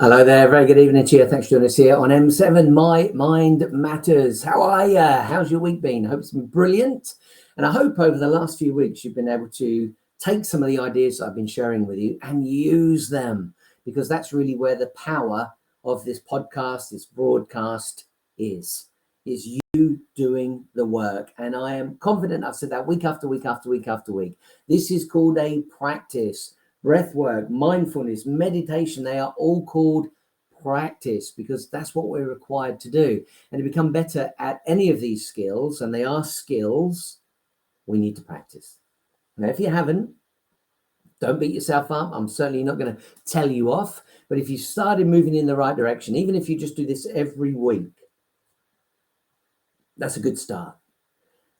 Hello there, very good evening to you. Thanks for joining us here on M7 My Mind Matters. How are you? How's your week been? I hope it's been brilliant. And I hope over the last few weeks you've been able to take some of the ideas I've been sharing with you and use them, because that's really where the power of this podcast, this broadcast is you doing the work. And I am confident I've said that week after week after week after week. This is called a practice. Breath work, mindfulness, meditation, they are all called practice, because that's what we're required to do. And to become better at any of these skills, and they are skills, we need to practice. Now, if you haven't, don't beat yourself up. I'm certainly not going to tell you off. But if you started moving in the right direction, even if you just do this every week, that's a good start.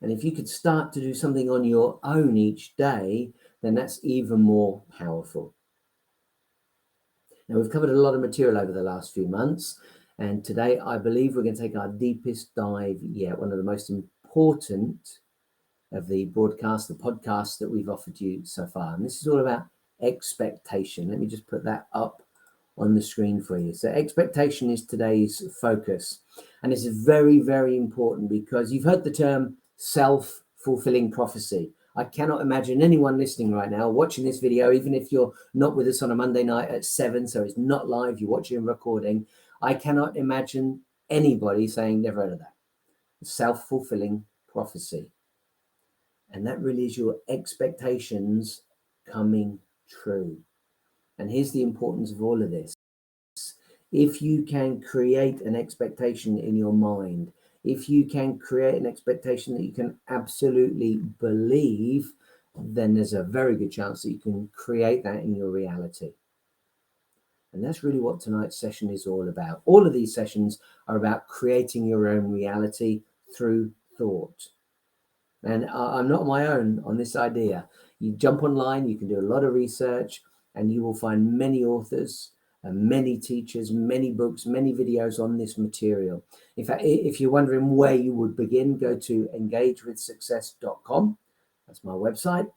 And if you could start to do something on your own each day, then that's even more powerful. Now, we've covered a lot of material over the last few months, and today I believe we're going to take our deepest dive yet, one of the most important of the broadcasts, the podcasts that we've offered you so far. And this is all about expectation. Let me just put that up on the screen for you. So expectation is today's focus, and it's very, very important, because you've heard the term self-fulfilling prophecy. I cannot imagine anyone listening right now, watching this video, even if you're not with us on a Monday night at 7, so it's not live, you're watching a recording. I cannot imagine anybody saying never heard of that. Self-fulfilling prophecy. And that really is your expectations coming true. And here's the importance of all of this. If you can create an expectation in your mind, if you can create an expectation that you can absolutely believe, then there's a very good chance that you can create that in your reality. And that's really what tonight's session is all about. All of these sessions are about creating your own reality through thought. And I'm not on my own on this idea. You jump online, you can do a lot of research, and you will find many authors, many teachers, many books, many videos on this material. In fact, if you're wondering where you would begin, go to engagewithsuccess.com. That's my website.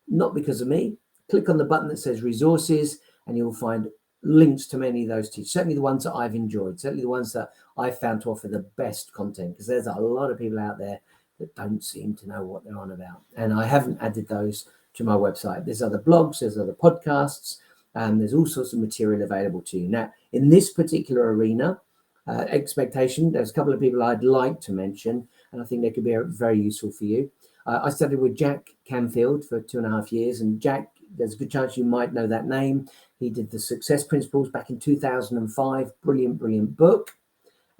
Not because of me. Click on the button that says resources, and you'll find links to many of those teachers. Certainly the ones that I've enjoyed, certainly the ones that I've found to offer the best content, because there's a lot of people out there that don't seem to know what they're on about. And I haven't added those to my website. There's other blogs, there's other podcasts, and there's all sorts of material available to you. Now, in this particular arena, expectation, there's a couple of people I'd like to mention, and I think they could be very useful for you. I studied with Jack Canfield for 2.5 years, and Jack, there's a good chance you might know that name. He did the Success Principles back in 2005. Brilliant, brilliant book.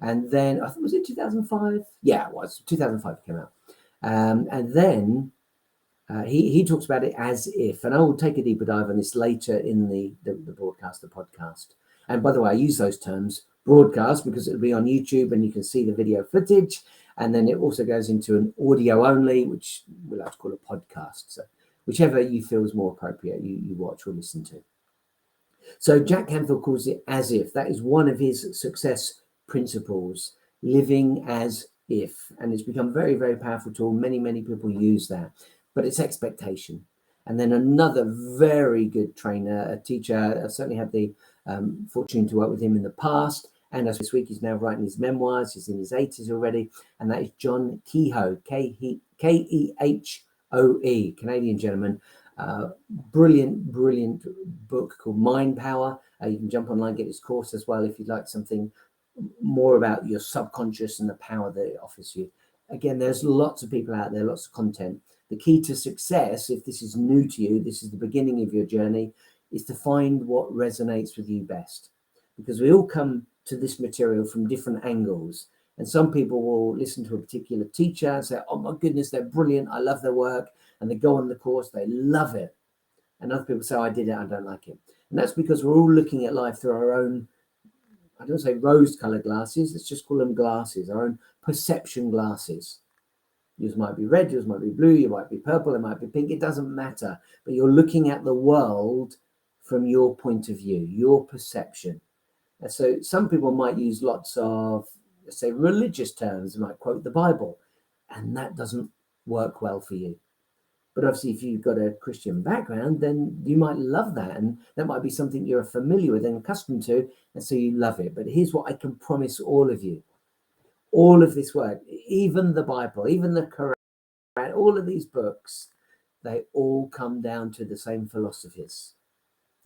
And then, I think, was it 2005? Yeah, it was. 2005 it came out. And then he talks about it as if, and I will take a deeper dive on this later in the broadcast, the podcast. And by the way, I use those terms, broadcast, because it'll be on YouTube and you can see the video footage. And then it also goes into an audio only, which we'll have to call a podcast. So whichever you feel is more appropriate, you watch or listen to. So Jack Canfield calls it as if. That is one of his success principles, living as if. And it's become very, very powerful tool. Many, many people use that. But it's expectation. And then another very good trainer, a teacher, I certainly had the fortune to work with him in the past. And as this week, he's now writing his memoirs. He's in his 80s already. And that is John Kehoe, Kehoe, Canadian gentleman. Brilliant, brilliant book called Mind Power. You can jump online, get his course as well if you'd like something more about your subconscious and the power that it offers you. Again, there's lots of people out there, lots of content. The key to success, if this is new to you, this is the beginning of your journey, is to find what resonates with you best. Because we all come to this material from different angles. And some people will listen to a particular teacher and say, oh my goodness, they're brilliant, I love their work. And they go on the course, they love it. And other people say, oh, I did it, I don't like it. And that's because we're all looking at life through our own, I don't say rose-colored glasses, let's just call them glasses, our own perception glasses. Yours might be red, yours might be blue, you might be purple, it might be pink, it doesn't matter. But you're looking at the world from your point of view, your perception. And so some people might use lots of, let's say, religious terms, they might quote the Bible, and that doesn't work well for you. But obviously, if you've got a Christian background, then you might love that. And that might be something you're familiar with and accustomed to. And so you love it. But here's what I can promise all of you. All of this work, even the Bible, even the Quran, all of these books, they all come down to the same philosophies.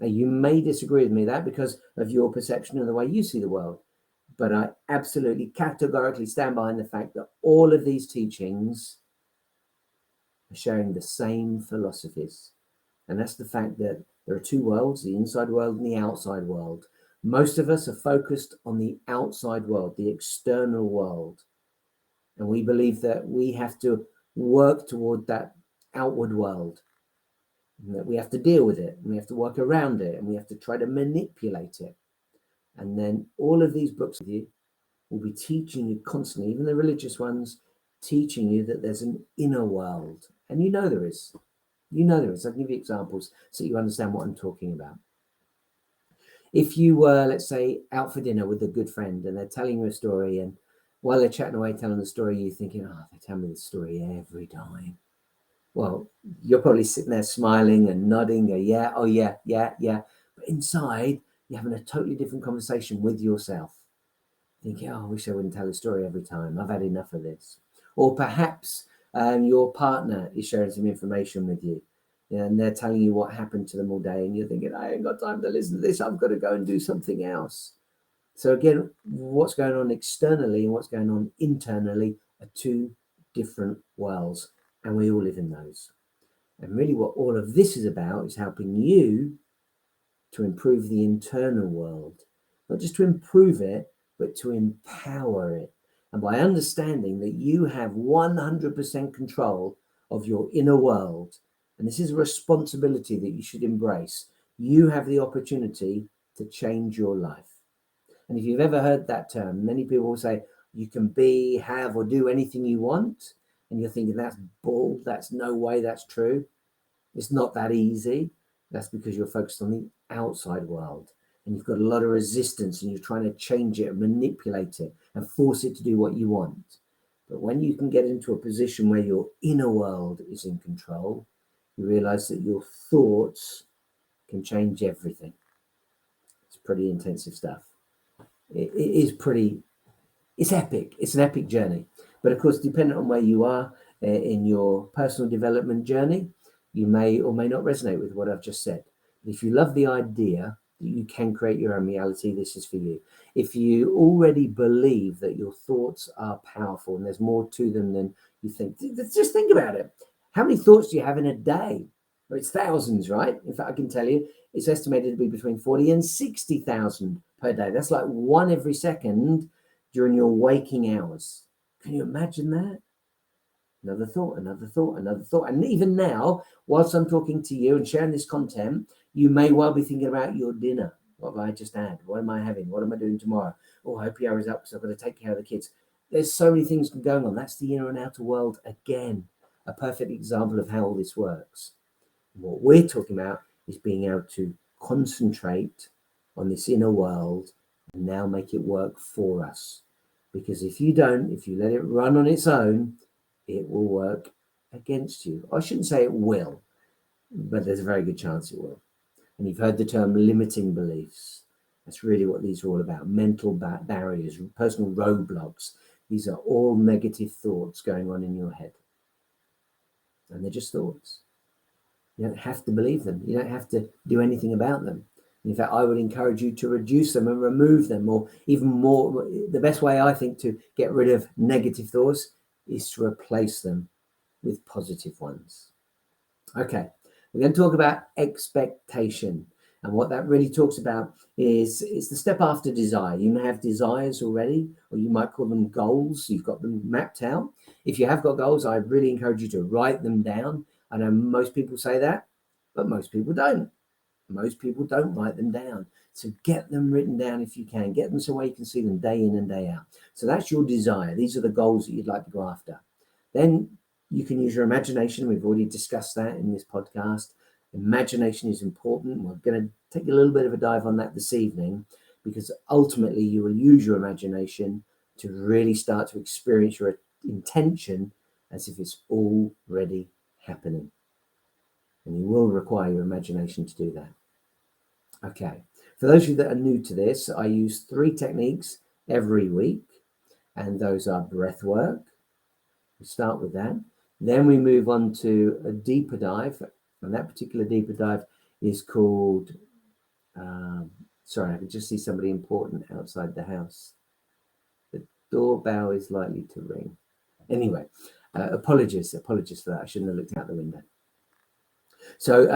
Now, you may disagree with me that because of your perception of the way you see the world. But I absolutely categorically stand behind the fact that all of these teachings are sharing the same philosophies. And that's the fact that there are two worlds, the inside world and the outside world. Most of us are focused on the outside world, the external world. And we believe that we have to work toward that outward world, and that we have to deal with it, and we have to work around it, and we have to try to manipulate it. And then all of these books with you will be teaching you constantly, even the religious ones, teaching you that there's an inner world. And you know there is. You know there is. I'll give you examples so you understand what I'm talking about. If you were, let's say, out for dinner with a good friend and they're telling you a story, and while they're chatting away telling the story, you're thinking, oh, they tell me the story every time. Well, you're probably sitting there smiling and nodding, yeah, oh yeah, yeah, yeah. But inside, you're having a totally different conversation with yourself. Thinking, oh, I wish I wouldn't tell a story every time. I've had enough of this. Or perhaps your partner is sharing some information with you, and they're telling you what happened to them all day, and you're thinking, I ain't got time to listen to this. I've got to go and do something else. So again, what's going on externally and what's going on internally are two different worlds, and we all live in those. And really what all of this is about is helping you to improve the internal world, not just to improve it, but to empower it. And by understanding that you have 100% control of your inner world, and this is a responsibility that you should embrace, you have the opportunity to change your life. And if you've ever heard that term, many people will say, you can be, have, or do anything you want. And you're thinking, that's bull, that's no way that's true. It's not that easy. That's because you're focused on the outside world and you've got a lot of resistance and you're trying to change it and manipulate it and force it to do what you want. But when you can get into a position where your inner world is in control, you realize that your thoughts can change everything. It's pretty intensive stuff. It is pretty, it's epic. It's an epic journey. But of course, depending on where you are in your personal development journey, you may or may not resonate with what I've just said. If you love the idea that you can create your own reality, this is for you. If you already believe that your thoughts are powerful and there's more to them than you think, just think about it. How many thoughts do you have in a day? Well, it's thousands, right? In fact, I can tell you, it's estimated to be between 40 and 60,000 per day. That's like one every second during your waking hours. Can you imagine that? Another thought, another thought, another thought. And even now, whilst I'm talking to you and sharing this content, you may well be thinking about your dinner. What have I just had? What am I having? What am I doing tomorrow? Oh, I hope the hour is up because I've got to take care of the kids. There's so many things going on. That's the inner and outer world again. A perfect example of how all this works. What we're talking about is being able to concentrate on this inner world and now make it work for us. Because if you don't, if you let it run on its own, it will work against you. I shouldn't say it will, but there's a very good chance it will. And you've heard the term limiting beliefs. That's really what these are all about. Mental barriers, personal roadblocks. These are all negative thoughts going on in your head. And they're just thoughts. You don't have to believe them. You don't have to do anything about them. In fact, I would encourage you to reduce them and remove them, or even more. The best way I think to get rid of negative thoughts is to replace them with positive ones. Okay, we're going to talk about expectation. And what that really talks about is the step after desire. You may have desires already, or you might call them goals. You've got them mapped out. If you have got goals, I really encourage you to write them down. I know most people say that, but most people don't. Most people don't write them down. So get them written down if you can. Get them so where you can see them day in and day out. So that's your desire. These are the goals that you'd like to go after. Then you can use your imagination. We've already discussed that in this podcast. Imagination is important. We're going to take a little bit of a dive on that this evening, because ultimately you will use your imagination to really start to experience your intention as if it's already happening. And you will require your imagination to do that. Okay. For those of you that are new to this, I use 3 techniques every week, and those are breath work. We start with that. Then we move on to a deeper dive, and that particular deeper dive is called, sorry, I can just see somebody important outside the house. The doorbell is likely to ring. Anyway, apologies for that. I shouldn't have looked out the window. So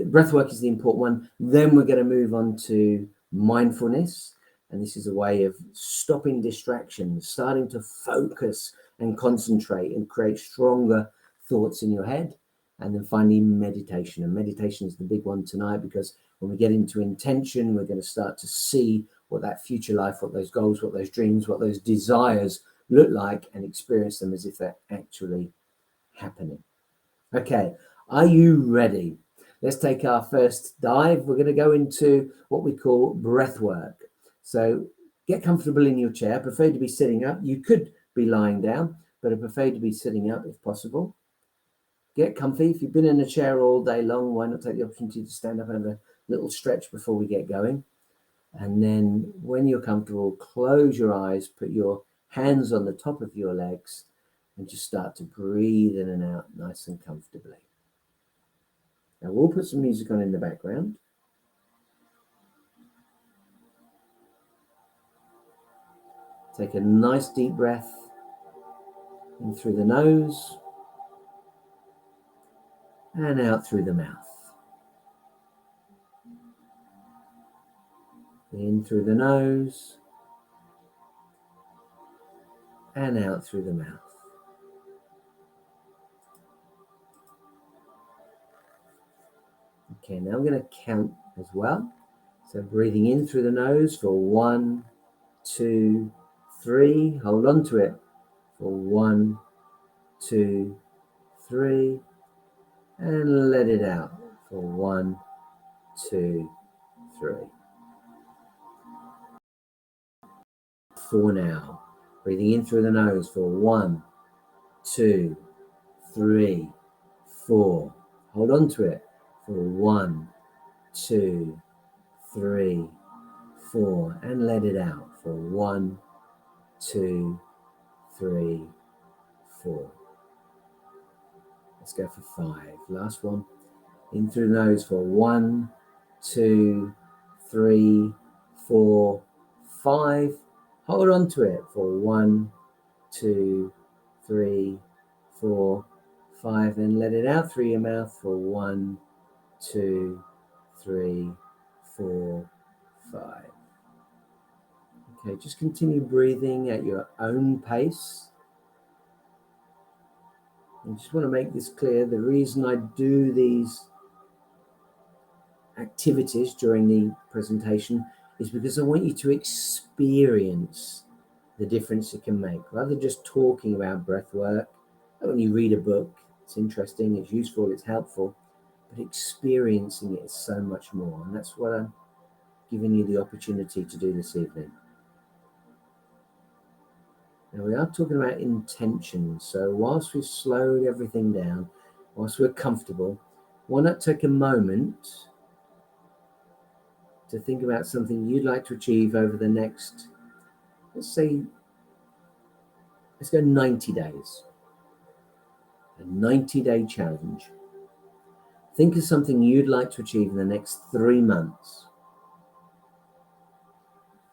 breath work is the important one. Then we're going to move on to mindfulness. And this is a way of stopping distractions, starting to focus and concentrate and create stronger thoughts in your head. And then finally, meditation. And meditation is the big one tonight, because when we get into intention, we're going to start to see what that future life, what those goals, what those dreams, what those desires look like, and experience them as if they're actually happening. Okay, are you ready? Let's take our first dive. We're going to go into what we call breath work. So get comfortable in your chair. I prefer to be sitting up. You could be lying down, but I prefer to be sitting up if possible. Get comfy. If you've been in a chair all day long, why not take the opportunity to stand up and have a little stretch before we get going? And then when you're comfortable, close your eyes, put your hands on the top of your legs, and just start to breathe in and out nice and comfortably. Now we'll put some music on in the background. Take a nice deep breath in through the nose and out through the mouth. In through the nose and out through the mouth. Okay, now I'm going to count as well. So breathing in through the nose for 1, 2, 3. Hold on to it for 1, 2, 3. And let it out for 1, 2, 3. 4 now. Breathing in through the nose for 1, 2, 3, 4. Hold on to it for 1, 2, 3, 4. And let it out for 1, 2, 3, 4. Let's go for 5. Last one. In through the nose for 1, 2, 3, 4, 5. Hold on to it for 1, 2, 3, 4, 5. And let it out through your mouth for 1, 2, 3, 4, 5. Okay, just continue breathing at your own pace. I just want to make this clear. The reason I do these activities during the presentation is because I want you to experience the difference it can make, rather than just talking about breath work. When you read a book, it's interesting, it's useful, it's helpful, but experiencing it is so much more. And that's what I'm giving you the opportunity to do this evening. Now we are talking about intention. So whilst we've slowed everything down, whilst we're comfortable, why not take a moment to think about something you'd like to achieve over the next, let's go 90 days. A 90-day challenge. Think of something you'd like to achieve in the next 3 months.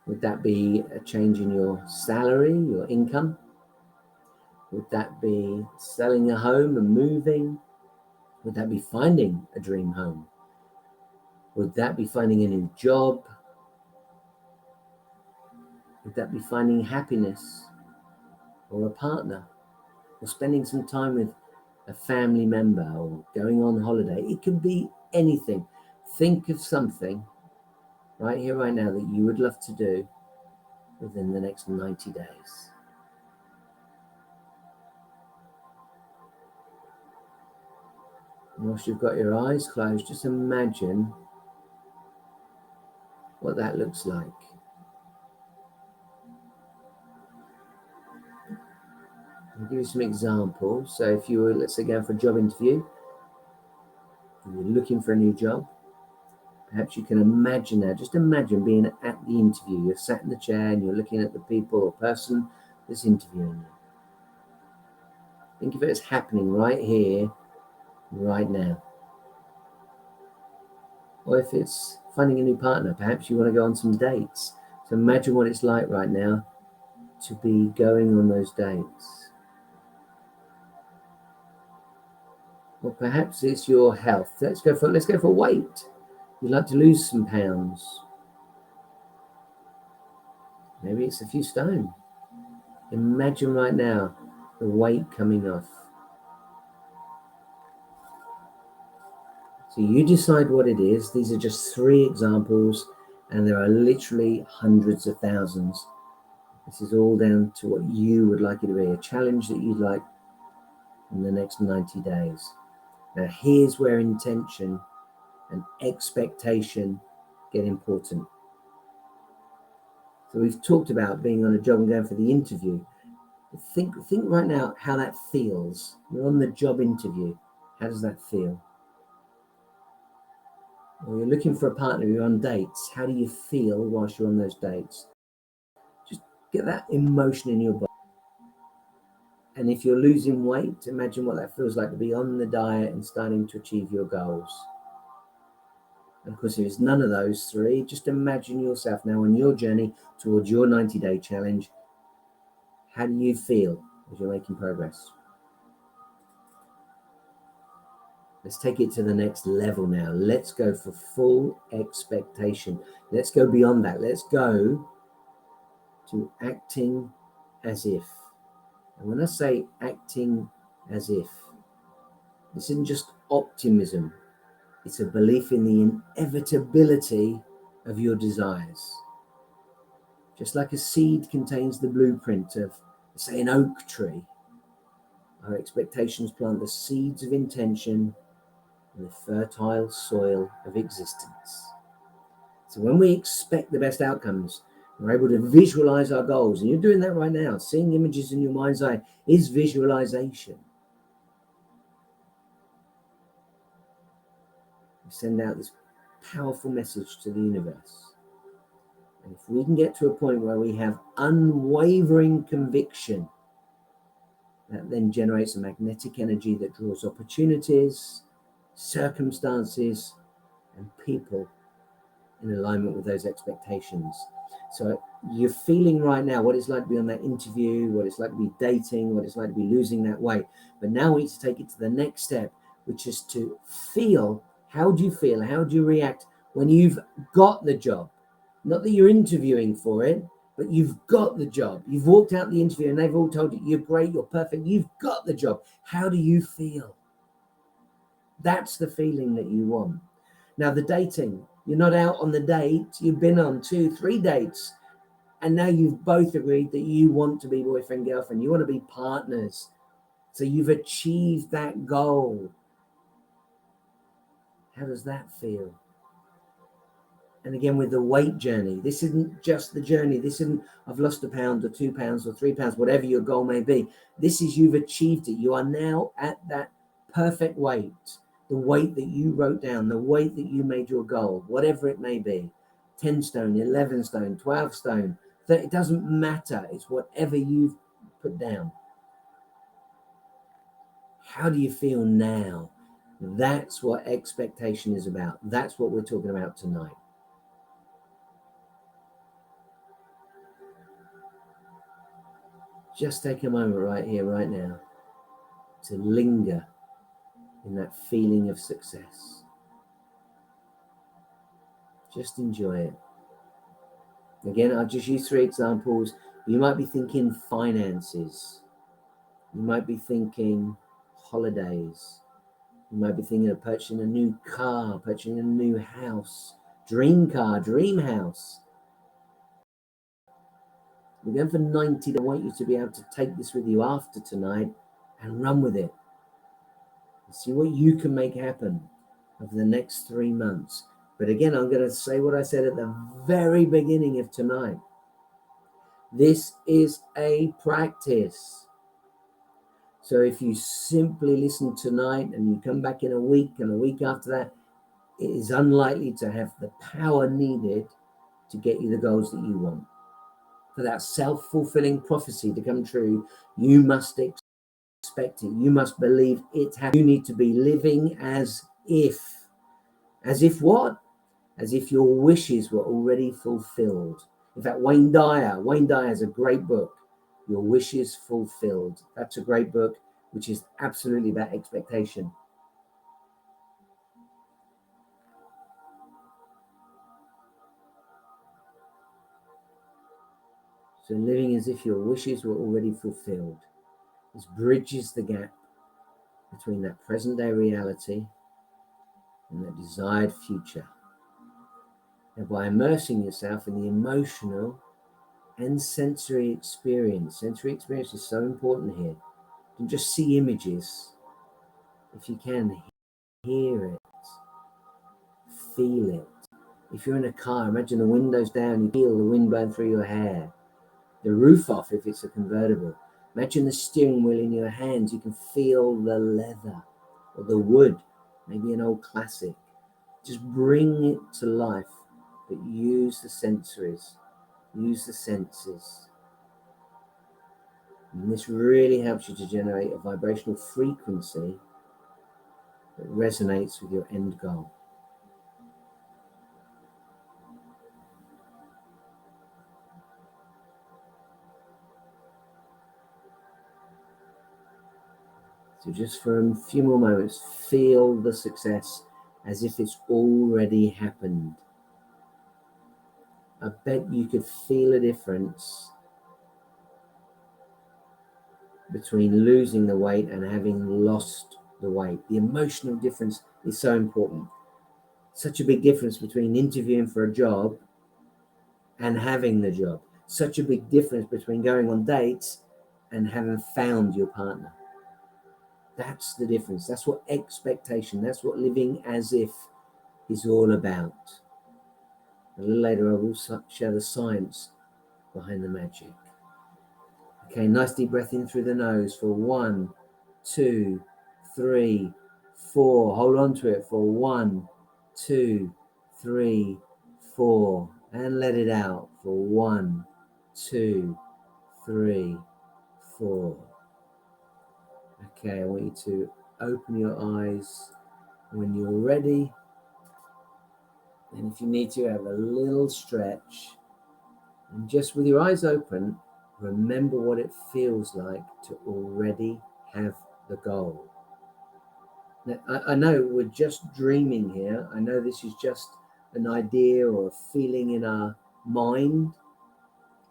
Would that be a change in your salary, your income? Would that be selling a home and moving? Would that be finding a dream home? Would that be finding a new job? Would that be finding happiness or a partner, or spending some time with a family member, or going on holiday? It could be anything. Think of something right here, right now, that you would love to do within the next 90 days. And whilst you've got your eyes closed, just imagine what that looks like. I'll give you some examples. So if you were, let's say, going for a job interview, You're looking for a new job. Perhaps you can imagine that. Just imagine being at the interview. You're sat in the chair and you're looking at the people or person that's interviewing you. Think of it as happening right here, right now. Or if it's finding a new partner, perhaps you want to go on some dates. So imagine what it's like right now to be going on those dates. Or perhaps it's your health. Let's go for weight. You'd like to lose some pounds. Maybe it's a few stone. Imagine right now the weight coming off. So you decide what it is. These are just 3 examples, and there are literally hundreds of thousands. This is all down to what you would like it to be, a challenge that you'd like in the next 90 days. Now, here's where intention and expectation get important. So we've talked about being on a job and going for the interview. Think right now how that feels. You're on the job interview. How does that feel? Or you're looking for a partner, you're on dates. How do you feel whilst you're on those dates? Just get that emotion in your body. And if you're losing weight, imagine what that feels like to be on the diet and starting to achieve your goals. And of course, if it's none of those 3, just imagine yourself now on your journey towards your 90-day challenge. How do you feel as you're making progress? Let's take it to the next level now. Let's go for full expectation. Let's go beyond that. Let's go to acting as if. And when I say acting as if, this isn't just optimism. It's a belief in the inevitability of your desires. Just like a seed contains the blueprint of, say, an oak tree, our expectations plant the seeds of intention in the fertile soil of existence. So when we expect the best outcomes, we're able to visualize our goals. And you're doing that right now. Seeing images in your mind's eye is visualization. We send out this powerful message to the universe. And if we can get to a point where we have unwavering conviction, that then generates a magnetic energy that draws opportunities, circumstances, and people in alignment with those expectations. So you're feeling right now what it's like to be on that interview, what it's like to be dating, what it's like to be losing that weight. But now we need to take it to the next step, which is to feel. How do you feel? How do you react when you've got the job? Not that you're interviewing for it, but you've got the job. You've walked out the interview and they've all told you you're great, you're perfect, you've got the job. How do you feel? That's the feeling that you want. Now, the dating, you're not out on the date, you've been on 2, 3 dates, and now you've both agreed that you want to be boyfriend, girlfriend, you want to be partners. So you've achieved that goal. How does that feel? And again, with the weight journey, this isn't just the journey. This isn't, I've lost 1 pound or 2 pounds or 3 pounds, whatever your goal may be. This is, you've achieved it. You are now at that perfect weight, the weight that you wrote down, the weight that you made your goal, whatever it may be, 10 stone, 11 stone, 12 stone, it doesn't matter. It's whatever you've put down. How do you feel now? That's what expectation is about. That's what we're talking about tonight. Just take a moment right here, right now, to linger in that feeling of success. Just enjoy it. Again, I'll just use 3 examples. You might be thinking finances. You might be thinking holidays. You might be thinking of purchasing a new car, purchasing a new house, dream car, dream house. We're going for 90. I want you to be able to take this with you after tonight and run with it. And see what you can make happen over the next 3 months. But again, I'm going to say what I said at the very beginning of tonight. This is a practice. So if you simply listen tonight and you come back in a week and a week after that, it is unlikely to have the power needed to get you the goals that you want. For that self-fulfilling prophecy to come true, you must expect it. You must believe it happens. You need to be living as if. As if what? As if your wishes were already fulfilled. In fact, Wayne Dyer has a great book, Your Wishes Fulfilled. That's a great book, which is absolutely about expectation. So living as if your wishes were already fulfilled. This bridges the gap between that present day reality and that desired future. And by immersing yourself in the emotional and sensory experience is so important here. Don't just see images. If you can, hear it, feel it. If you're in a car, imagine the windows down, you feel the wind blowing through your hair. The roof off if it's a convertible. Imagine the steering wheel in your hands. You can feel the leather or the wood, maybe an old classic. Just bring it to life, but use the sensories, use the senses. And this really helps you to generate a vibrational frequency that resonates with your end goal. So just for a few more moments, feel the success as if it's already happened. I bet you could feel a difference between losing the weight and having lost the weight. The emotional difference is so important. Such a big difference between interviewing for a job and having the job. Such a big difference between going on dates and having found your partner. That's the difference. That's what expectation, that's what living as if is all about. A little later, I will share the science behind the magic. Okay, nice deep breath in through the nose for 1, 2, 3, 4. Hold on to it for 1, 2, 3, 4. And let it out for 1, 2, 3, 4. Okay, I want you to open your eyes when you're ready. And if you need to, have a little stretch. And just with your eyes open, remember what it feels like to already have the goal. Now, I know we're just dreaming here. I know this is just an idea or a feeling in our mind,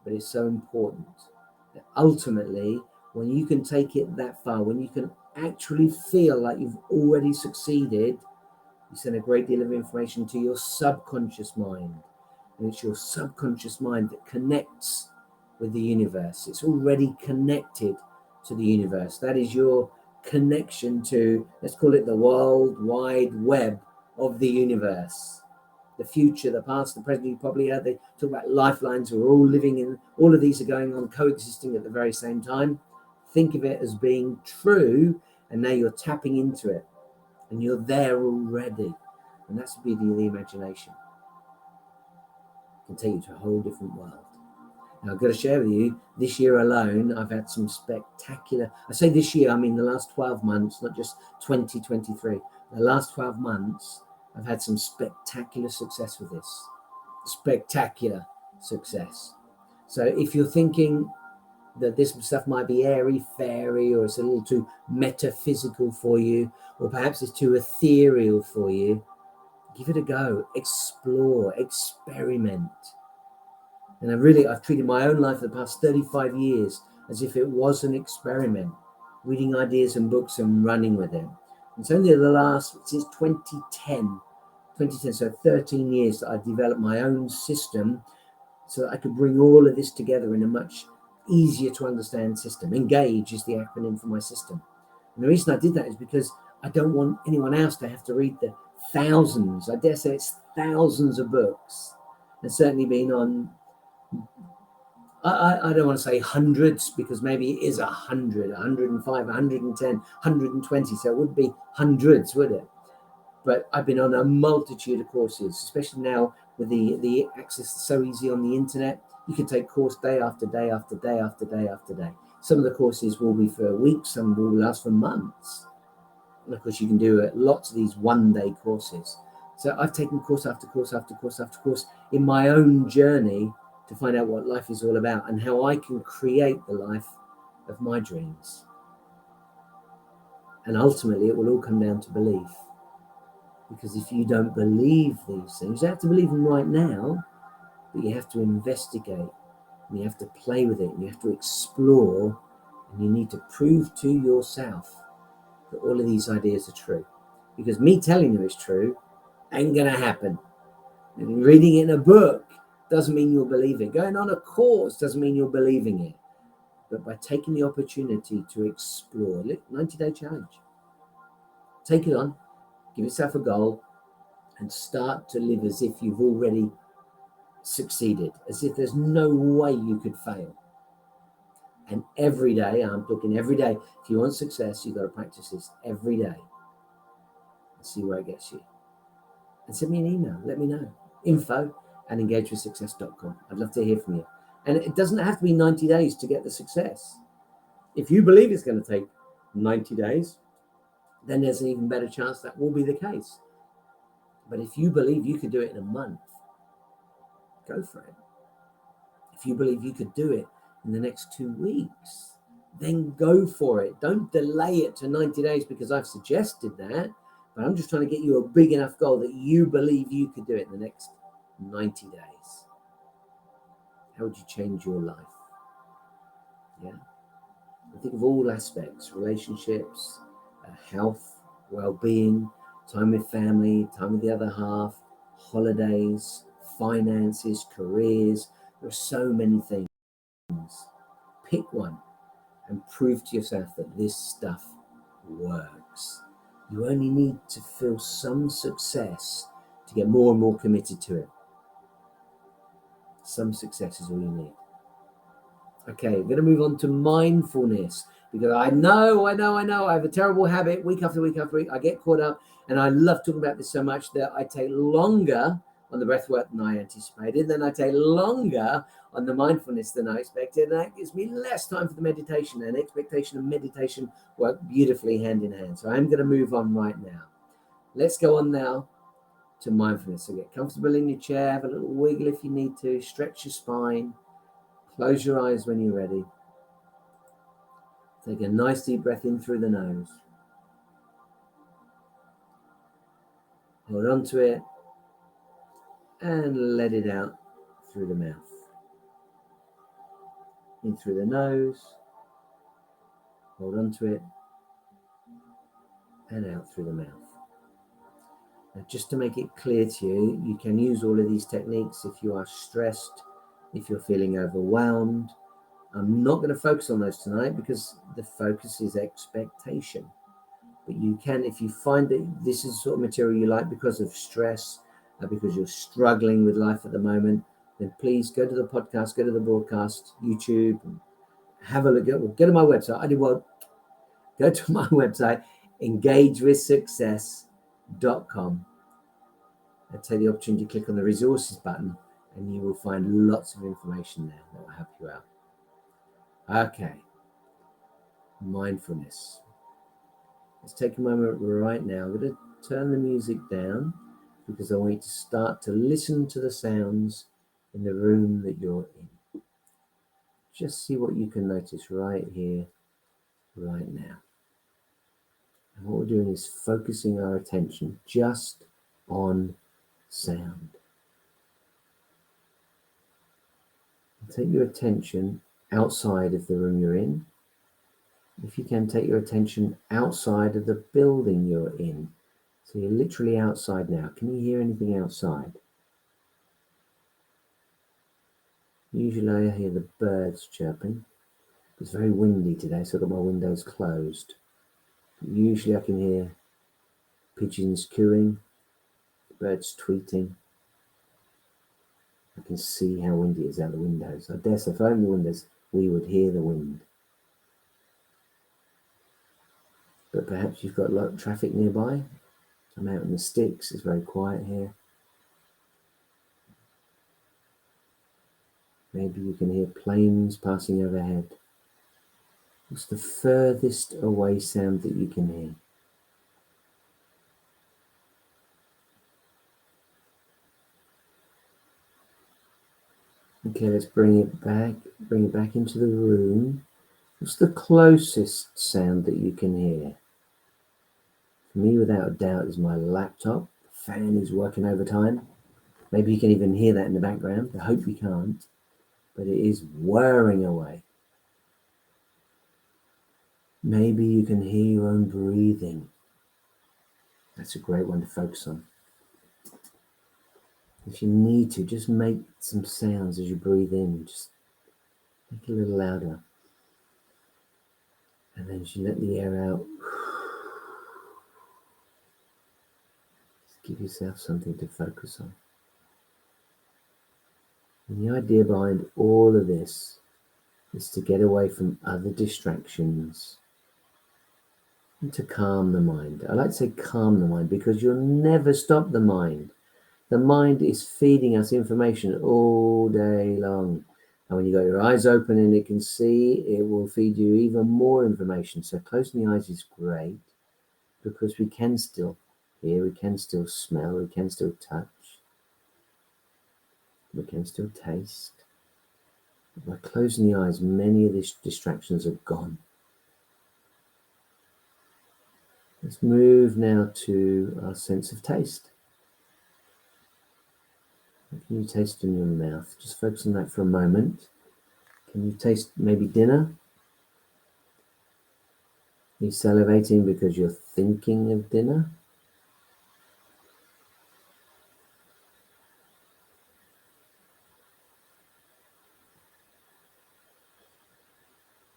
but it's so important. That ultimately, when you can take it that far, when you can actually feel like you've already succeeded, you send a great deal of information to your subconscious mind. And it's your subconscious mind that connects with the universe. It's already connected to the universe. That is your connection to, let's call it the world wide web of the universe. The future, the past, the present. You probably heard they talk about lifelines. We're all living in, all of these are going on, coexisting at the very same time. Think of it as being true, and now you're tapping into it, and you're there already. And that's the beauty of the imagination. Can take you to a whole different world. Now, I've got to share with you, this year alone, I've had some spectacular, I say this year, I mean the last 12 months, not just 2023. The last 12 months, I've had some spectacular success with this. Spectacular success. So if you're thinking that this stuff might be airy-fairy, or it's a little too metaphysical for you, or perhaps it's too ethereal for you, give it a go, explore, experiment. And I've treated my own life for the past 35 years as if it was an experiment, reading ideas and books and running with them. It's only since 2010, so 13 years, that I've developed my own system so that I could bring all of this together in a much easier to understand system. Engage is the acronym for my system. And the reason I did that is because I don't want anyone else to have to read the thousands, I dare say it's thousands of books, and certainly been on I don't want to say hundreds, because maybe it is 100, 105, 110, 120. So it would be hundreds, would it? But I've been on a multitude of courses, especially now with the access so easy on the internet. You can take course day after day after day after day after day. Some of the courses will be for weeks, some will last for months. And of course, you can do lots of these one-day courses. So I've taken course after course after course after course in my own journey to find out what life is all about and how I can create the life of my dreams. And ultimately, it will all come down to belief. Because if you don't believe these things, you have to believe them right now, but you have to investigate, and you have to play with it, and you have to explore, and you need to prove to yourself that all of these ideas are true. Because me telling you it's true ain't going to happen. And reading it in a book doesn't mean you'll believe it. Going on a course doesn't mean you're believing it. But by taking the opportunity to explore, 90-day challenge, take it on, give yourself a goal, and start to live as if you've already succeeded, as if there's no way you could fail. And every day, I'm talking every day, if you want success, you've got to practice this every day and see where it gets you. And send me an email, let me know. info@engagewithsuccess.com. I'd love to hear from you. And it doesn't have to be 90 days to get the success. If you believe it's going to take 90 days, then there's an even better chance that will be the case. But if you believe you could do it in a month, go for it. If you believe you could do it in the next 2 weeks, then go for it. Don't delay it to 90 days because I've suggested that, but I'm just trying to get you a big enough goal that you believe you could do it in the next 90 days. How would you change your life? Yeah. I think of all aspects, relationships, health, well-being, time with family, time with the other half, holidays, finances, careers. There are so many things. Pick one and prove to yourself that this stuff works. You only need to feel some success to get more and more committed to it. Some success is all you need. Okay, I'm going to move on to mindfulness, because I know I have a terrible habit week after week after week. I get caught up, and I love talking about this so much that I take longer on the breath work than I anticipated. Then I take longer on the mindfulness than I expected. And that gives me less time for the meditation, and expectation and meditation work beautifully hand in hand. So I'm going to move on right now. Let's go on now to mindfulness. So get comfortable in your chair, have a little wiggle if you need to, stretch your spine, close your eyes when you're ready. Take a nice deep breath in through the nose. Hold on to it and let it out through the mouth. In through the nose, hold on to it, and out through the mouth. Now, just to make it clear to you, you can use all of these techniques if you are stressed, if you're feeling overwhelmed. I'm not going to focus on those tonight because the focus is expectation. But you can, if you find that this is the sort of material you like because of stress, because you're struggling with life at the moment, then please go to the podcast, go to the broadcast, YouTube, and have a look. Go to my website. Go to my website, engagewithsuccess.com. And take the opportunity to click on the resources button, and you will find lots of information there that will help you out. Okay, mindfulness. Let's take a moment right now. I'm going to turn the music down because I want you to start to listen to the sounds in the room that you're in. Just see what you can notice right here, right now. And what we're doing is focusing our attention just on sound. Take your attention outside of the room you're in. If you can, take your attention outside of the building you're in. So you're literally outside now. Can you hear anything outside? Usually I hear the birds chirping. It's very windy today, so I've got my windows closed. But usually I can hear pigeons cooing, birds tweeting. I can see how windy it is out the windows. I dare say if I open the windows, we would hear the wind. But perhaps you've got a lot of traffic nearby. I'm out in the sticks, it's very quiet here. Maybe you can hear planes passing overhead. What's the furthest away sound that you can hear? Okay, let's bring it back into the room. What's the closest sound that you can hear? For me, without a doubt, is my laptop. The fan is working overtime. Maybe you can even hear that in the background. I hope you can't, but it is whirring away. Maybe you can hear your own breathing. That's a great one to focus on. If you need to, just make some sounds as you breathe in. Just make it a little louder. And then as you let the air out, just give yourself something to focus on. And the idea behind all of this is to get away from other distractions and to calm the mind. I like to say calm the mind because you'll never stop the mind. The mind is feeding us information all day long. And when you've got your eyes open and it can see, it will feed you even more information. So closing the eyes is great because we can still hear, we can still smell, we can still touch, we can still taste. By closing the eyes, many of these distractions are gone. Let's move now to our sense of taste. What can you taste in your mouth? Just focus on that for a moment. Can you taste maybe dinner? Are you salivating because you're thinking of dinner?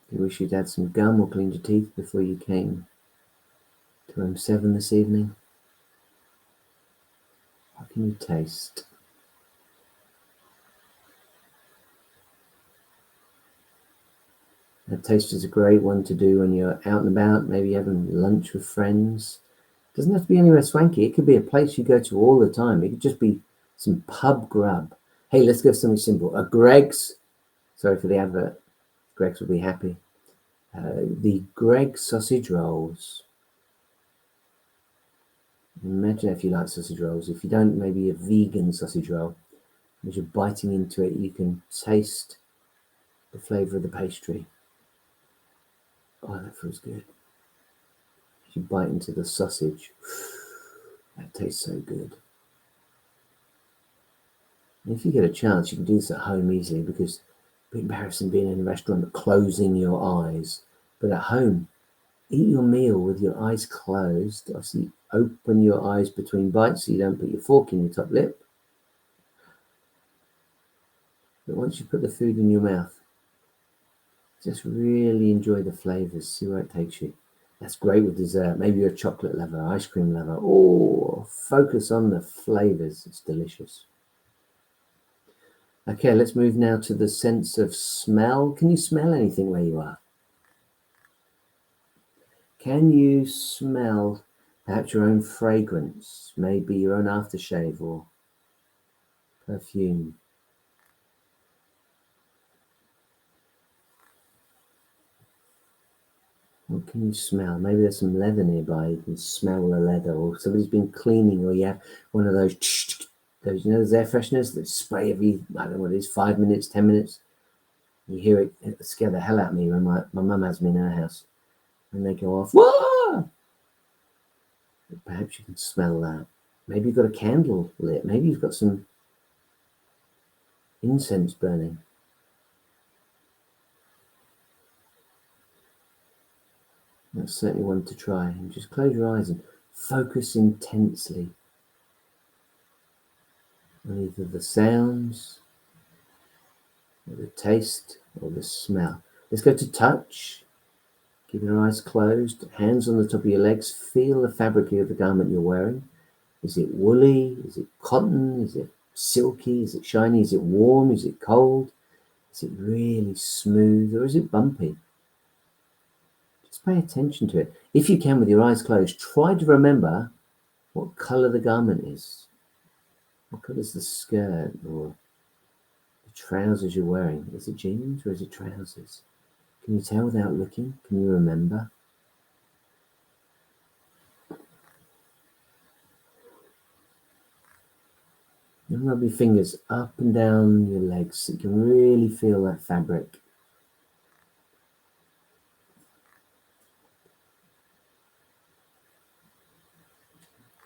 Do you wish you'd had some gum or cleaned your teeth before you came to room 7 this evening? What can you taste? That taste is a great one to do when you're out and about, maybe having lunch with friends. It doesn't have to be anywhere swanky. It could be a place you go to all the time. It could just be some pub grub. Hey, let's go for something simple. A Greg's, sorry for the advert, Greg's will be happy. The Greg's sausage rolls. Imagine if you like sausage rolls. If you don't, maybe a vegan sausage roll. As you're biting into it, you can taste the flavour of the pastry. Oh, that feels good. As you bite into the sausage, that tastes so good. And if you get a chance, you can do this at home easily because it's a bit embarrassing being in a restaurant closing your eyes. But at home, eat your meal with your eyes closed. Obviously, open your eyes between bites so you don't put your fork in your top lip. But once you put the food in your mouth, just really enjoy the flavours, see where it takes you. That's great with dessert. Maybe you're a chocolate lover, ice cream lover. Oh, focus on the flavours. It's delicious. Okay, let's move now to the sense of smell. Can you smell anything where you are? Can you smell perhaps your own fragrance, maybe your own aftershave or perfume? What can you smell? Maybe there's some leather nearby. You can smell the leather, or somebody's been cleaning, or you have one of those, those air fresheners that spray every, I don't know what it is, 5 minutes, 10 minutes. You hear it scare the hell out of me when my mum has me in her house. When they go off, whoa! Perhaps you can smell that. Maybe you've got a candle lit. Maybe you've got some incense burning. That's certainly one to try. And just close your eyes and focus intensely on either the sounds, or the taste, or the smell. Let's go to touch. Keep your eyes closed, hands on the top of your legs. Feel the fabric of the garment you're wearing. Is it woolly? Is it cotton? Is it silky? Is it shiny? Is it warm? Is it cold? Is it really smooth, or is it bumpy? Just pay attention to it. If you can, with your eyes closed, try to remember what colour the garment is. What colour is the skirt or the trousers you're wearing? Is it jeans or is it trousers? Can you tell without looking? Can you remember? And rub your fingers up and down your legs so you can really feel that fabric.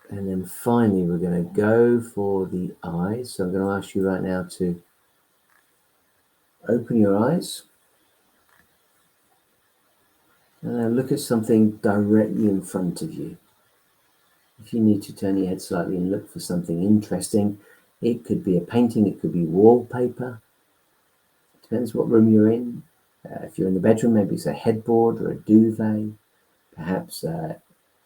And then finally, we're going to go for the eyes. So I'm going to ask you right now to open your eyes. And now look at something directly in front of you. If you need to turn your head slightly and look for something interesting, it could be a painting, it could be wallpaper. Depends what room you're in. If you're in the bedroom, maybe it's a headboard or a duvet. Perhaps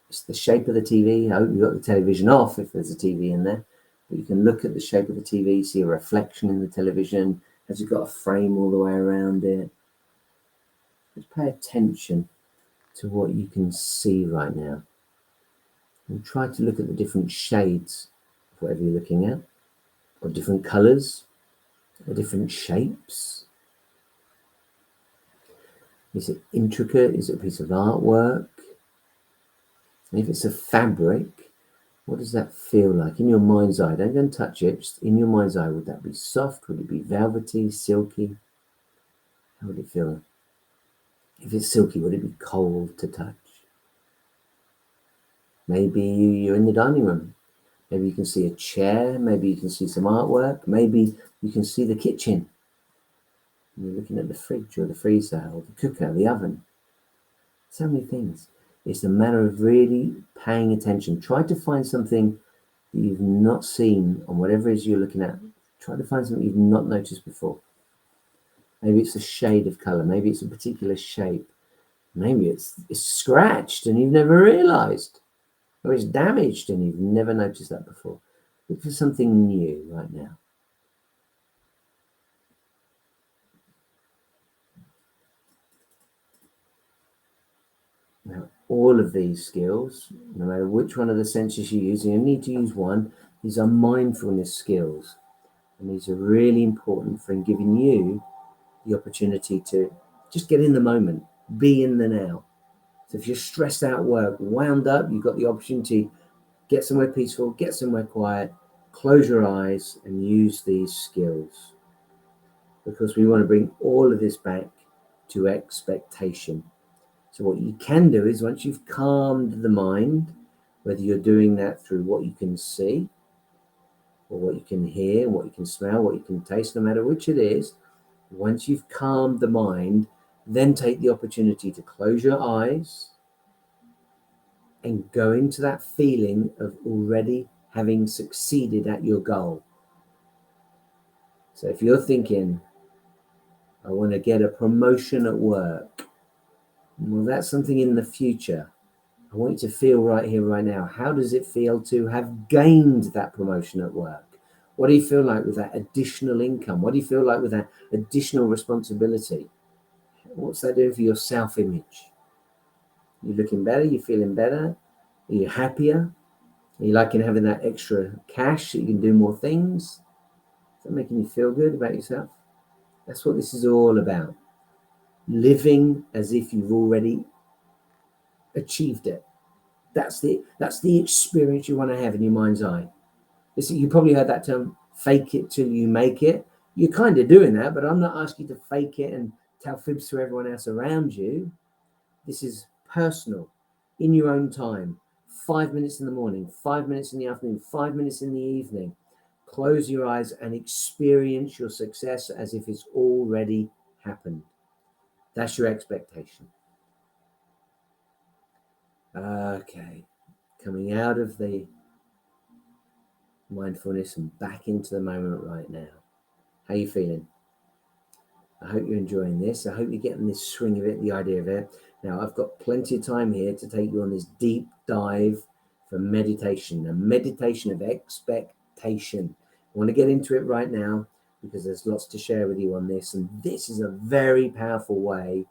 it's the shape of the TV. I hope you've got the television off if there's a TV in there. But you can look at the shape of the TV, see a reflection in the television. Has it got a frame all the way around it? Just pay attention to what you can see right now. And try to look at the different shades of whatever you're looking at, or different colours, or different shapes. Is it intricate? Is it a piece of artwork? And if it's a fabric, what does that feel like in your mind's eye? Don't go and touch it. Just in your mind's eye, would that be soft? Would it be velvety, silky? How would it feel? If it's silky, would it be cold to touch? Maybe you're in the dining room. Maybe you can see a chair. Maybe you can see some artwork. Maybe you can see the kitchen. And you're looking at the fridge or the freezer or the cooker, the oven. So many things. It's a matter of really paying attention. Try to find something that you've not seen on whatever it is you're looking at. Try to find something you've not noticed before. Maybe it's a shade of colour. Maybe it's a particular shape. Maybe it's scratched and you've never realised. Or it's damaged and you've never noticed that before. Look for something new right now. Now, all of these skills, no matter which one of the senses you're using, you need to use one. These are mindfulness skills. And these are really important for giving you the opportunity to just get in the moment, be in the now. So if you're stressed out at work, wound up, you've got the opportunity, get somewhere peaceful, get somewhere quiet, close your eyes and use these skills. Because we want to bring all of this back to expectation. So what you can do is once you've calmed the mind, whether you're doing that through what you can see or what you can hear, what you can smell, what you can taste, no matter which it is, once you've calmed the mind, then take the opportunity to close your eyes and go into that feeling of already having succeeded at your goal. So if you're thinking, I want to get a promotion at work, well, that's something in the future. I want you to feel right here, right now. How does it feel to have gained that promotion at work? What do you feel like with that additional income? What do you feel like with that additional responsibility? What's that doing for your self-image? You looking better? You feeling better? Are you happier? Are you liking having that extra cash so you can do more things? Is that making you feel good about yourself? That's what this is all about. Living as if you've already achieved it. That's the experience you want to have in your mind's eye. Listen, you probably heard that term, fake it till you make it. You're kind of doing that, but I'm not asking you to fake it and tell fibs to everyone else around you. This is personal, in your own time. 5 minutes in the morning, 5 minutes in the afternoon, 5 minutes in the evening. Close your eyes and experience your success as if it's already happened. That's your expectation. Okay, coming out of the mindfulness and back into the moment right now. How are you feeling? I hope you're enjoying this. I hope you're getting this swing of it, the idea of it. Now, I've got plenty of time here to take you on this deep dive for meditation, a meditation of expectation. I want to get into it right now because there's lots to share with you on this. And this is a very powerful way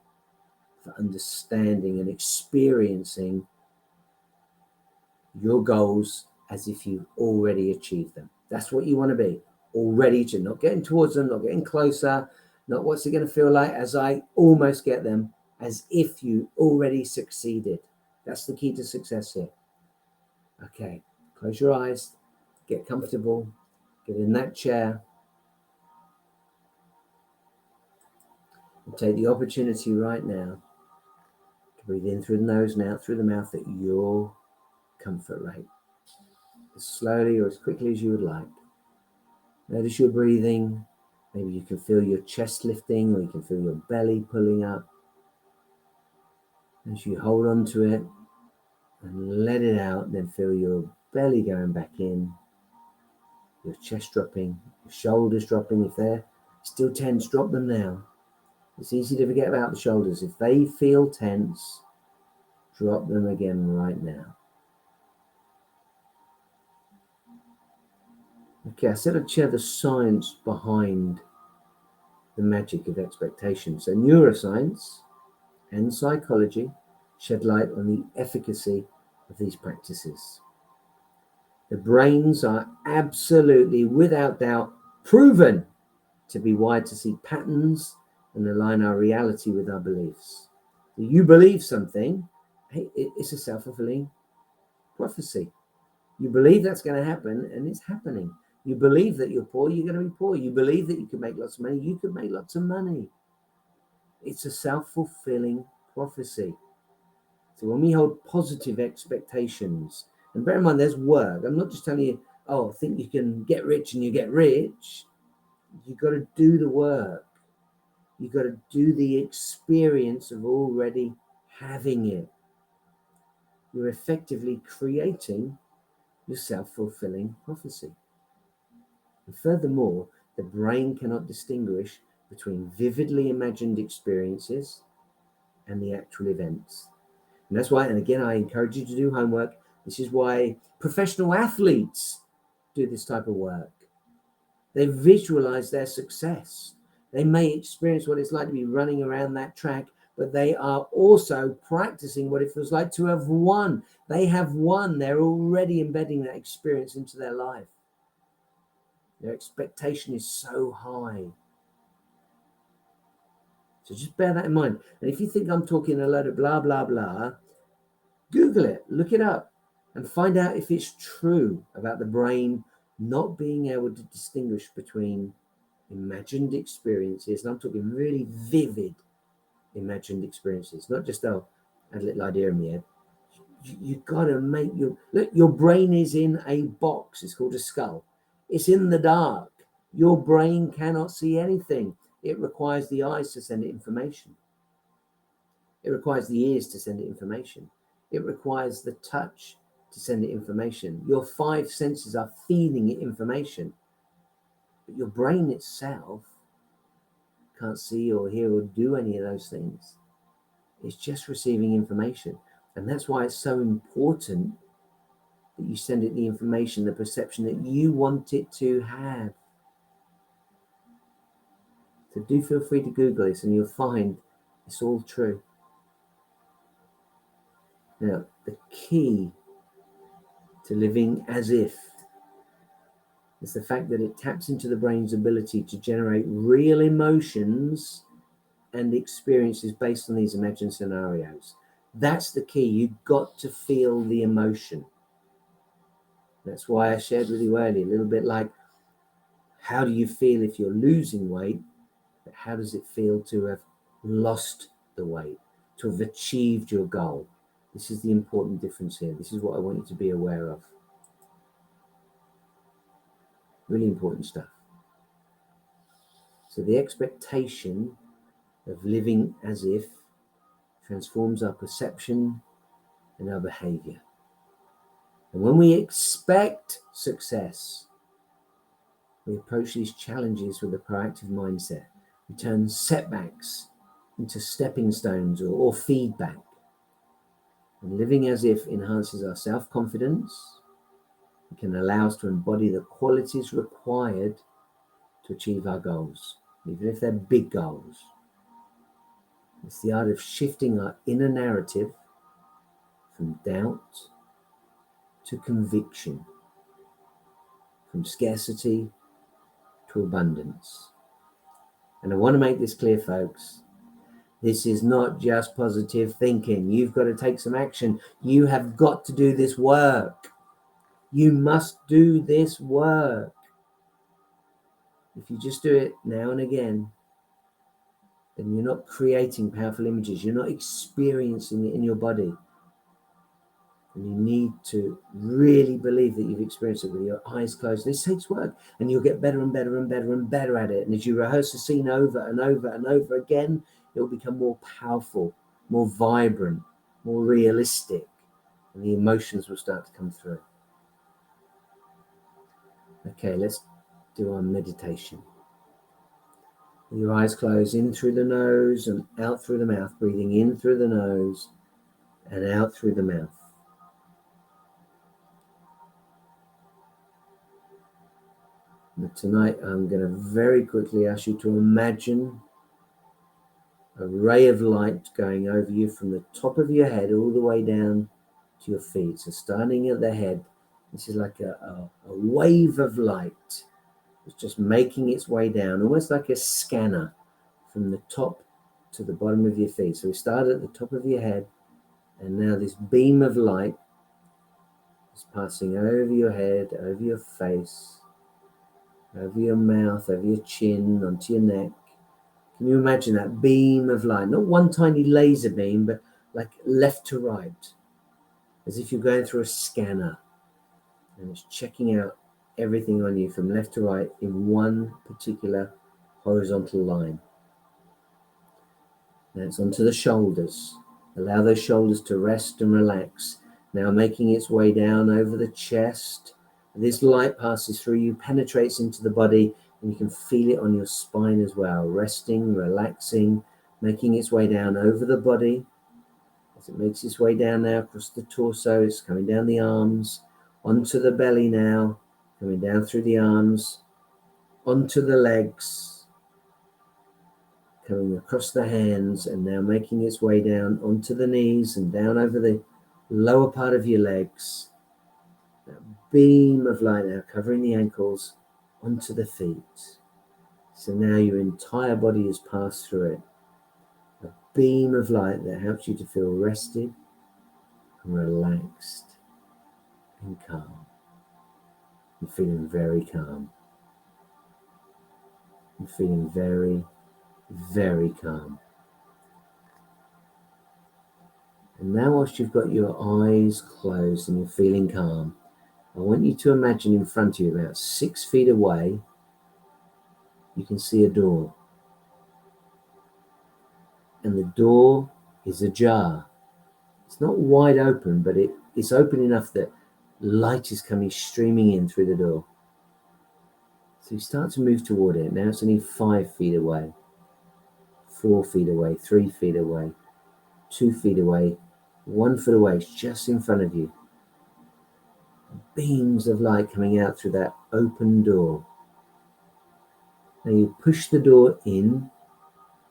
for understanding and experiencing your goals as if you've already achieved them. That's what you want to be, already to not getting towards them, not getting closer, not what's it going to feel like as I almost get them, as if you already succeeded. That's the key to success here. Okay, close your eyes, get comfortable, get in that chair, and take the opportunity right now to breathe in through the nose and out through the mouth at your comfort rate, as slowly or as quickly as you would like. Notice your breathing. Maybe you can feel your chest lifting, or you can feel your belly pulling up. As you hold on to it and let it out, then feel your belly going back in, your chest dropping, your shoulders dropping. If they're still tense, drop them now. It's easy to forget about the shoulders. If they feel tense, drop them again right now. Okay, I said I'd share the science behind the magic of expectation. So neuroscience and psychology shed light on the efficacy of these practices. The brains are absolutely, without doubt, proven to be wired to see patterns and align our reality with our beliefs. You believe something, it's a self-fulfilling prophecy. You believe that's going to happen, and it's happening. You believe that you're poor, you're going to be poor. You believe that you can make lots of money, you could make lots of money. It's a self-fulfilling prophecy. So when we hold positive expectations, and bear in mind there's work. I'm not just telling you, oh, think you can get rich and you get rich. You've got to do the work. You've got to do the experience of already having it. You're effectively creating your self-fulfilling prophecy. And furthermore, the brain cannot distinguish between vividly imagined experiences and the actual events. And that's why, and again, I encourage you to do homework. This is why professional athletes do this type of work. They visualize their success. They may experience what it's like to be running around that track, but they are also practicing what it feels like to have won. They have won. They're already embedding that experience into their life. Their expectation is so high. So just bear that in mind. And if you think I'm talking a load of blah, blah, blah, Google it, look it up, and find out if it's true about the brain not being able to distinguish between imagined experiences, and I'm talking really vivid imagined experiences, not just, oh, I had a little idea in my head. You've got to make your brain is in a box. It's called a skull. It's in the dark. Your brain cannot see anything. It requires the eyes to send it information. It requires the ears to send it information. It requires the touch to send it information. Your 5 senses are feeding it information. But your brain itself can't see or hear or do any of those things. It's just receiving information. And that's why it's so important that you send it the information, the perception that you want it to have. So do feel free to Google this and you'll find it's all true. Now, the key to living as if is the fact that it taps into the brain's ability to generate real emotions and experiences based on these imagined scenarios. That's the key. You've got to feel the emotion. That's why I shared with you earlier, a little bit like, how do you feel if you're losing weight? But how does it feel to have lost the weight, to have achieved your goal? This is the important difference here. This is what I want you to be aware of. Really important stuff. So the expectation of living as if transforms our perception and our behavior. And when we expect success, we approach these challenges with a proactive mindset. We turn setbacks into stepping stones or feedback. And living as if enhances our self-confidence, It can allow us to embody the qualities required to achieve our goals, even if they're big goals. It's the art of shifting our inner narrative from doubt to conviction, from scarcity to abundance. And I want to make this clear, folks. This is not just positive thinking. You've got to take some action. You have got to do this work. You must do this work. If you just do it now and again, then you're not creating powerful images. You're not experiencing it in your body. And you need to really believe that you've experienced it with your eyes closed. This takes work, and you'll get better and better and better and better at it. And as you rehearse the scene over and over and over again, it will become more powerful, more vibrant, more realistic, and the emotions will start to come through. Okay, let's do our meditation. With your eyes closed, in through the nose and out through the mouth, breathing in through the nose and out through the mouth. And tonight, I'm going to very quickly ask you to imagine a ray of light going over you from the top of your head all the way down to your feet. So starting at the head, this is like a wave of light. It's just making its way down, almost like a scanner from the top to the bottom of your feet. So we start at the top of your head, and now this beam of light is passing over your head, over your face, over your mouth, over your chin, onto your neck. Can you imagine that beam of light? Not one tiny laser beam, but like left to right, as if you're going through a scanner, and it's checking out everything on you from left to right in one particular horizontal line. Now it's onto the shoulders. Allow those shoulders to rest and relax. Now making its way down over the chest. This light passes through you, penetrates into the body, and you can feel it on your spine as well. Resting, relaxing, making its way down over the body. As it makes its way down now across the torso, it's coming down the arms, onto the belly now, coming down through the arms, onto the legs, coming across the hands, and now making its way down onto the knees and down over the lower part of your legs. That beam of light now covering the ankles onto the feet. So now your entire body has passed through it. A beam of light that helps you to feel rested and relaxed and calm. You're feeling very calm. You're feeling very, very calm. And now, whilst you've got your eyes closed and you're feeling calm, I want you to imagine in front of you, about 6 feet away, you can see a door. And the door is ajar. It's not wide open, but it's open enough that light is coming streaming in through the door. So you start to move toward it. Now it's only 5 feet away, 4 feet away, 3 feet away, 2 feet away, 1 foot away. It's just in front of you. Beams of light coming out through that open door. Now you push the door in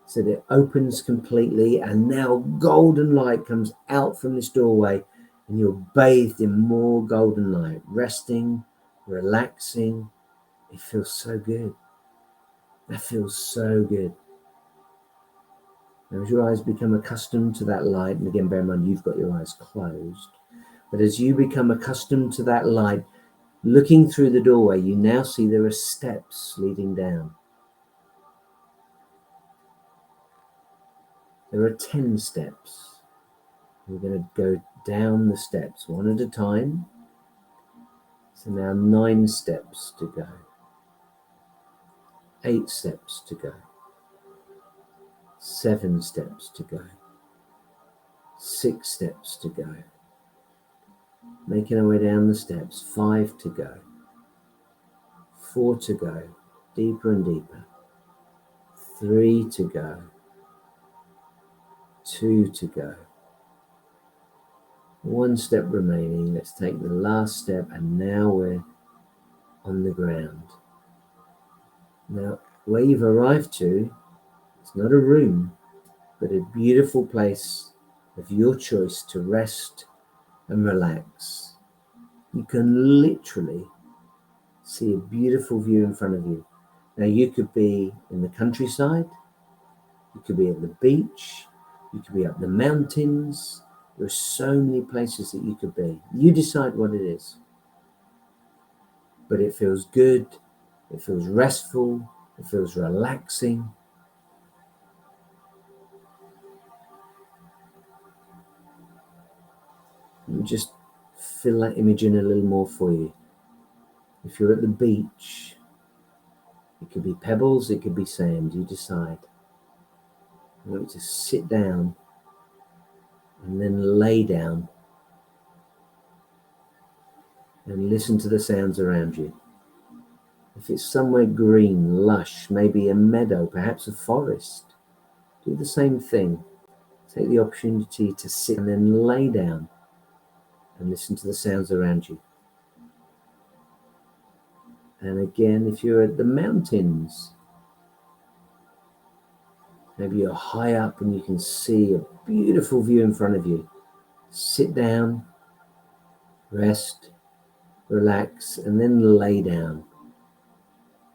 so that it opens completely, and now golden light comes out from this doorway, and you're bathed in more golden light, resting, relaxing. It feels so good. That feels so good. Now as your eyes become accustomed to that light, and again bear in mind you've got your eyes closed, but as you become accustomed to that light, looking through the doorway, you now see there are steps leading down. There are 10 steps. We're going to go down the steps one at a time. So now 9 steps to go. 8 steps to go. 7 steps to go. 6 steps to go. Making our way down the steps. 5 to go. 4 to go. Deeper and deeper. 3 to go. 2 to go. One step remaining. Let's take the last step, and now we're on the ground. Now, where you've arrived to, it's not a room, but a beautiful place of your choice to rest and relax. You can literally see a beautiful view in front of you. Now, you could be in the countryside, you could be at the beach, you could be up the mountains. There are so many places that you could be. You decide what it is. But it feels good, it feels restful, it feels relaxing. And just fill that image in a little more for you. If you're at the beach, it could be pebbles, it could be sand, you decide. I want you to sit down and then lay down and listen to the sounds around you. If it's somewhere green, lush, maybe a meadow, perhaps a forest, do the same thing. Take the opportunity to sit and then lay down and listen to the sounds around you. And again, if you're at the mountains, maybe you're high up and you can see a beautiful view in front of you. Sit down, rest, relax, and then lay down.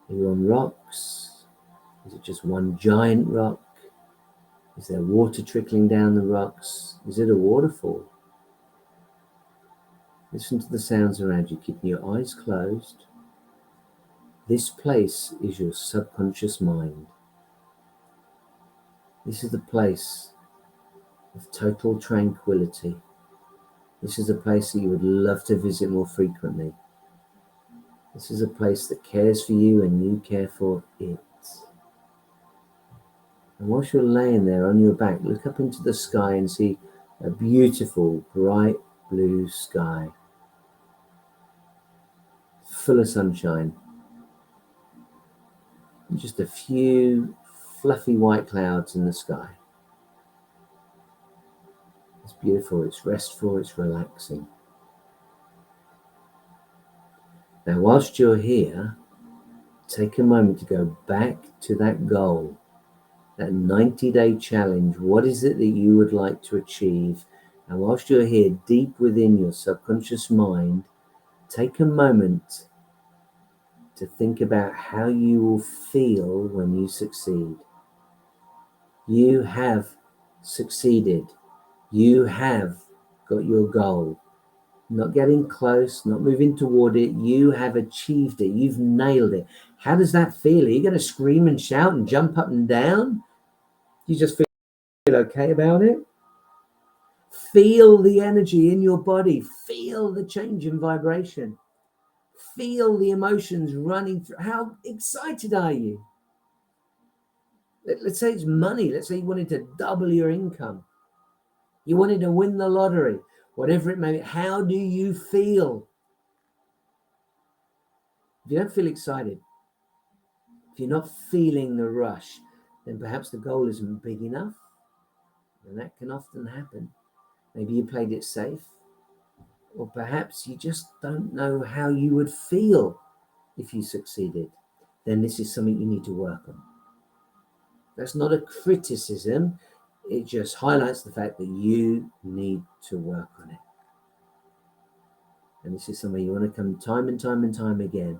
Are you on rocks? Is it just one giant rock? Is there water trickling down the rocks? Is it a waterfall? Listen to the sounds around you, keeping your eyes closed. This place is your subconscious mind. This is the place of total tranquility. This is a place that you would love to visit more frequently. This is a place that cares for you and you care for it. And whilst you're laying there on your back, look up into the sky and see a beautiful, bright blue sky, full of sunshine. And just a few fluffy white clouds in the sky. It's beautiful, it's restful, it's relaxing. Now, whilst you're here, take a moment to go back to that goal, that 90-day challenge. What is it that you would like to achieve? And whilst you're here, deep within your subconscious mind, take a moment to think about how you will feel when you succeed. You have succeeded. You have got your goal. Not getting close, not moving toward it. You have achieved it. You've nailed it. How does that feel? Are you going to scream and shout and jump up and down? You just feel okay about it? Feel the energy in your body. Feel the change in vibration. Feel the emotions running through. How excited are you? Let's say it's money. Let's say you wanted to double your income. You wanted to win the lottery, whatever it may be. How do you feel? If you don't feel excited, if you're not feeling the rush, then perhaps the goal isn't big enough. And that can often happen. Maybe you played it safe, or perhaps you just don't know how you would feel if you succeeded. Then this is something you need to work on. That's not a criticism. It just highlights the fact that you need to work on it. And this is something you want to come time and time and time again,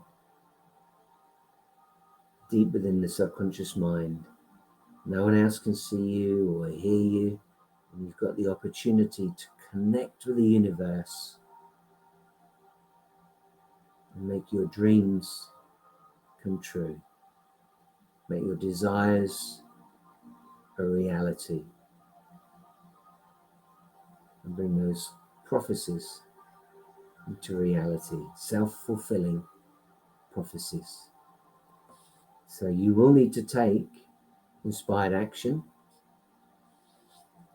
deep within the subconscious mind. No one else can see you or hear you, and you've got the opportunity to connect with the universe and make your dreams come true. Make your desires a reality, and bring those prophecies into reality, self-fulfilling prophecies. So you will need to take inspired action.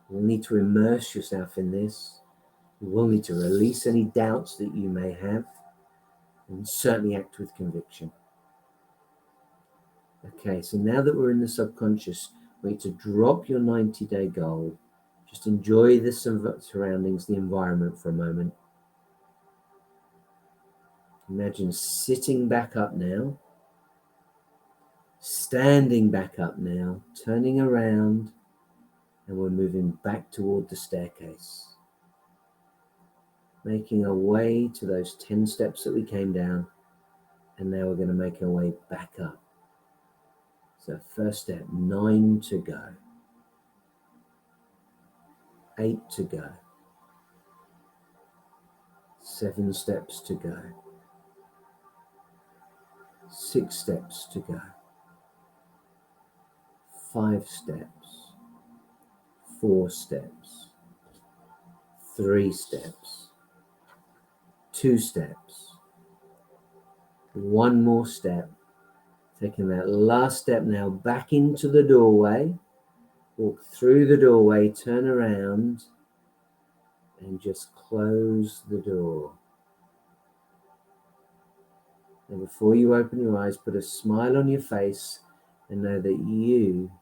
You will need to immerse yourself in this. You will need to release any doubts that you may have, and certainly act with conviction. Okay, so now that we're in the subconscious, we need to drop your 90-day goal. Just enjoy the surroundings, the environment for a moment. Imagine sitting back up now, standing back up now, turning around, and we're moving back toward the staircase. Making our way to those 10 steps that we came down, and now we're going to make our way back up. So first step, 9 to go, 8 to go, 7 steps to go, 6 steps to go, 5 steps, 4 steps, 3 steps, 2 steps, 1 more step. Taking that last step now back into the doorway. Walk through the doorway, turn around, and just close the door. And before you open your eyes, put a smile on your face and know that you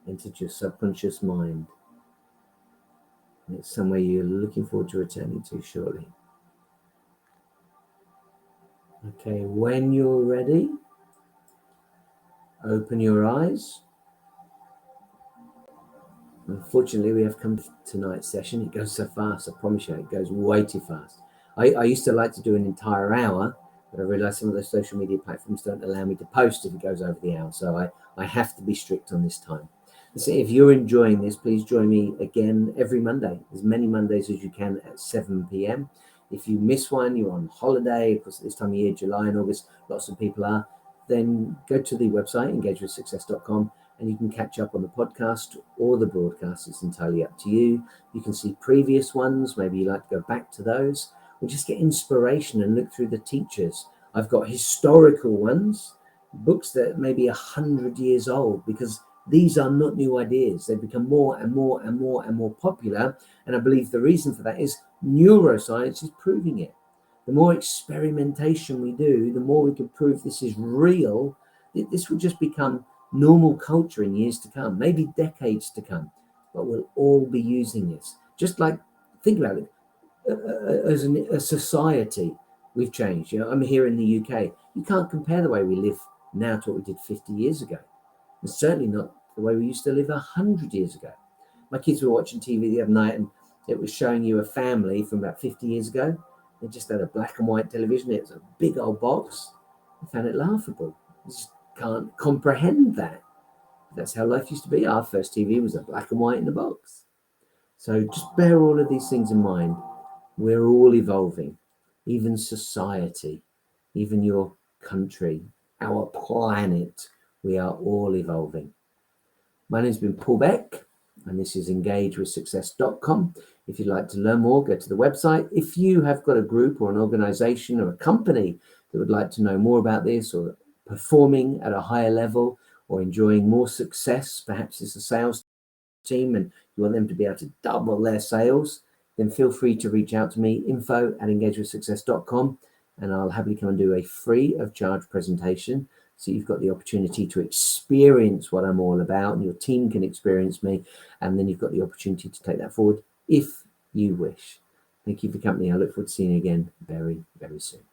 entered your subconscious mind. And it's somewhere you're looking forward to returning to shortly. Okay, when you're ready, open your eyes. Unfortunately, we have come to tonight's session. It goes so fast, I promise you, it goes way too fast. I used to like to do an entire hour, but I realized some of the social media platforms don't allow me to post if it goes over the hour. So I have to be strict on this time. So if you're enjoying this, please join me again every Monday, as many Mondays as you can at 7 p.m. If you miss one, you're on holiday, because at this time of year, July and August, lots of people are, then go to the website, engagewithsuccess.com, and you can catch up on the podcast or the broadcast. It's entirely up to you. You can see previous ones. Maybe you like to go back to those, or just get inspiration and look through the teachers. I've got historical ones, books that may be 100 years old, because these are not new ideas. They've become more and more and more and more popular. And I believe the reason for that is neuroscience is proving it. The more experimentation we do, the more we can prove this is real. This will just become normal culture in years to come, maybe decades to come, but we'll all be using this. Just like, think about it, as a society, we've changed. You know, I'm here in the UK. You can't compare the way we live now to what we did 50 years ago. And certainly not the way we used to live 100 years ago. My kids were watching TV the other night, and it was showing you a family from about 50 years ago. They just had a black and white television. It was a big old box. I found it laughable. I just can't comprehend that. That's how life used to be. Our first TV was a black and white in a box. So just bear all of these things in mind. We're all evolving, even society, even your country, our planet. We are all evolving. My name's been Paul Beck, and this is engagewithsuccess.com. If you'd like to learn more, go to the website. If you have got a group or an organization or a company that would like to know more about this, or performing at a higher level, or enjoying more success, perhaps it's a sales team and you want them to be able to double their sales, then feel free to reach out to me, info@engagewithsuccess.com, and I'll happily come and do a free of charge presentation. So you've got the opportunity to experience what I'm all about, and your team can experience me, and then you've got the opportunity to take that forward if you wish. Thank you for your company. I look forward to seeing you again very, very soon.